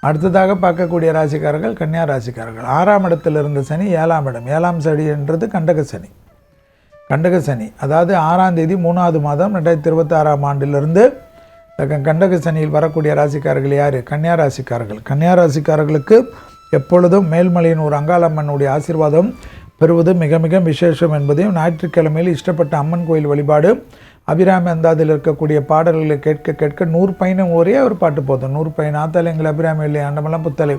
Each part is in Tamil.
அடுத்ததாக பார்க்கக்கூடிய ராசிக்காரர்கள் கன்னியா ராசிக்காரர்கள். 6ஆம் இடத்தில் இருந்த சனி 7ஆம் இடம். 7ஆம் சனி என்றது கண்டக சனி. கண்டக சனி அதாவது 6ஆம் தேதி 3வது மாதம் 2026ஆம் ஆண்டிலிருந்து கண்டக சனியில் வரக்கூடிய ராசிக்காரர்கள் யார்? கன்னியா ராசிக்காரர்கள். கன்னியா ராசிக்காரர்களுக்கு எப்பொழுதும் மேல்மலையின் ஒரு அங்காளம்மனுடைய ஆசீர்வாதம் பெறுவது மிக மிக விசேஷம் என்பதையும், ஞாயிற்றுக்கிழமையில் இஷ்டப்பட்ட அம்மன் கோயில் வழிபாடு, அபிராமி அந்தாதில் இருக்கக்கூடிய பாடல்களை கேட்க கேட்க 100 பயணம் ஒரே ஒரு பாட்டு போதும். 100 பயணம் ஆத்தால் எங்கள் அபிராமி இல்லை அண்டமெல்லாம் புத்தலை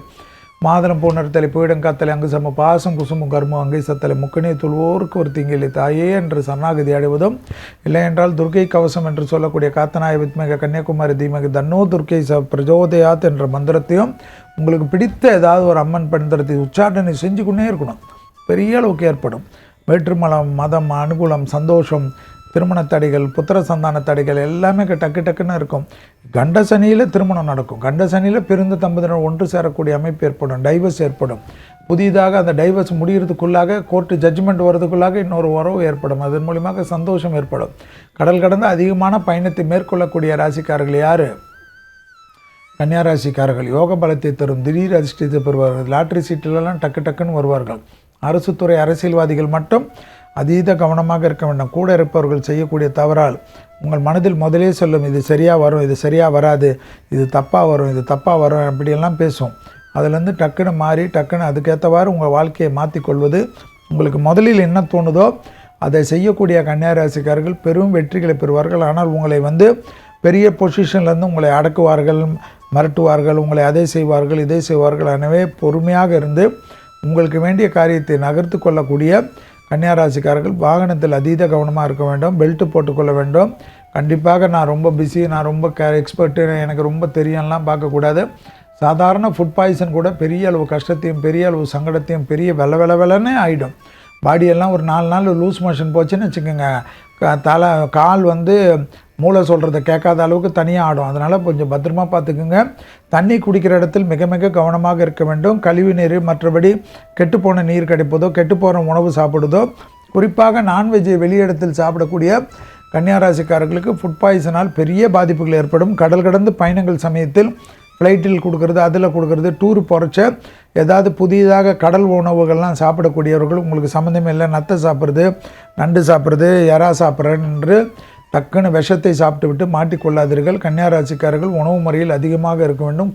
மாதளம் பூனர்த்தலை பீடங்காத்தலை அங்கு சம பாசம் குசுமும் கர்மம் அங்கை சத்தலை முக்கணியை துள்வோருக்கு ஒரு தீங்கில்லை தாயே என்று சரணாகதி அடைவதும், இல்லை என்றால் துர்க்கை கவசம் என்று சொல்லக்கூடிய காத்தநாய வித்மக கன்னியாகுமரி தீமக தன்னோ துர்க்கை பிரஜோதயாத் என்ற மந்திரத்தையும் உங்களுக்கு பிடித்த ஏதாவது ஒரு அம்மன் மந்திரத்தை உச்சாரணை செஞ்சு கொண்டே இருக்கணும். பெரிய அளவுக்கு ஏற்படும் வேற்றுமலம், மதம், அனுகூலம், சந்தோஷம், திருமண தடைகள், புத்திர சந்தான தடைகள் எல்லாமே டக்கு டக்குன்னு இருக்கும். கண்ட சனியில் திருமணம் நடக்கும். கண்ட சனியில் பிறந்த தம்பதியினர் ஒன்று சேரக்கூடிய அமைப்பு ஏற்படும். டைவர்ஸ் ஏற்படும். புதிதாக அந்த டைவர்ஸ் முடிகிறதுக்குள்ளாக கோர்ட்டு ஜட்ஜ்மெண்ட் வர்றதுக்குள்ளாக இன்னொரு உறவு ஏற்படும். அதன் மூலியமாக சந்தோஷம் ஏற்படும். கடல் கடந்து அதிகமான பயணத்தை மேற்கொள்ளக்கூடிய ராசிக்காரர்கள் யார்? கன்னியா ராசிக்காரர்கள். யோக பலத்தை தரும், திடீர் அதிர்ஷ்டத்தை பெறுவார்கள். லாட்ரி சீட்டிலெல்லாம் டக்கு டக்குன்னு வருவார்கள். அரசு துறை அரசியல்வாதிகள் மட்டும் அதீத கவனமாக இருக்க வேண்டும். கூட இருப்பவர்கள் செய்யக்கூடிய தவறால் உங்கள் மனதில் முதலே சொல்லும், இது சரியாக வரும், இது சரியாக வராது, இது தப்பாக வரும், இது தப்பாக வரும், அப்படியெல்லாம் பேசும். அதிலேருந்து டக்குன்னு மாறி டக்குன்னு அதுக்கேற்றவாறு உங்கள் வாழ்க்கையை மாற்றிக்கொள்வது, உங்களுக்கு முதலில் என்ன தோணுதோ அதை செய்யக்கூடிய கன்னியாராசிக்காரர்கள் பெரும் வெற்றிகளை பெறுவார்கள். ஆனால் உங்களை பெரிய பொசிஷன்லேருந்து உங்களை அடக்குவார்கள், மிரட்டுவார்கள், உங்களை அதை செய்வார்கள், இதை செய்வார்கள். எனவே பொறுமையாக இருந்து உங்களுக்கு வேண்டிய காரியத்தை நகர்த்து கொள்ளக்கூடிய கன்னியாராசிக்காரர்கள் வாகனத்தில் அதீத கவனமாக இருக்க வேண்டும். பெல்ட்டு போட்டுக்கொள்ள வேண்டும். கண்டிப்பாக நான் ரொம்ப பிஸி, நான் ரொம்ப எக்ஸ்பர்ட்டு, எனக்கு ரொம்ப தெரியும்லாம் பார்க்கக்கூடாது. சாதாரண ஃபுட் பாய்சன் கூட பெரிய அளவு கஷ்டத்தையும் பெரிய அளவு சங்கடத்தையும் பெரிய வெள்ளன்னு ஆகிடும். பாடியெல்லாம் ஒரு 4 நாள் லூஸ் மோஷன் போச்சுன்னு வச்சுக்கோங்க, கால் மூளை சொல்கிறத கேட்காத அளவுக்கு தனியாக ஆடும். அதனால் கொஞ்சம் பத்திரமா பார்த்துக்குங்க. தண்ணி குடிக்கிற இடத்தில் மிக மிக கவனமாக இருக்க வேண்டும். கழிவு நீர், மற்றபடி கெட்டுப்போன நீர் கிடைப்பதோ கெட்டுப்போன உணவு சாப்பிடுதோ, குறிப்பாக நான்வெஜ்ஜை வெளியிடத்தில் சாப்பிடக்கூடிய கன்னியாராசிக்காரர்களுக்கு ஃபுட் பாய்சனால் பெரிய பாதிப்புகள் ஏற்படும். கடல் கடந்து பயணங்கள் சமயத்தில் ஃப்ளைட்டில் கொடுக்கறது, அதில் கொடுக்கறது, டூர் போகிறச்ச ஏதாவது புதிதாக கடல் உணவுகள்லாம் சாப்பிடக்கூடியவர்கள் உங்களுக்கு சம்மந்தமே இல்லை, நத்தை சாப்பிட்றது, நண்டு சாப்பிட்றது, எறா சாப்பிட்றேன் என்று டக்குன்னு விஷத்தை சாப்பிட்டு விட்டு மாட்டிக்கொள்ளாதீர்கள். கன்னியாராசிக்காரர்கள் உணவு முறையில் அதிகமாக இருக்க வேண்டும்.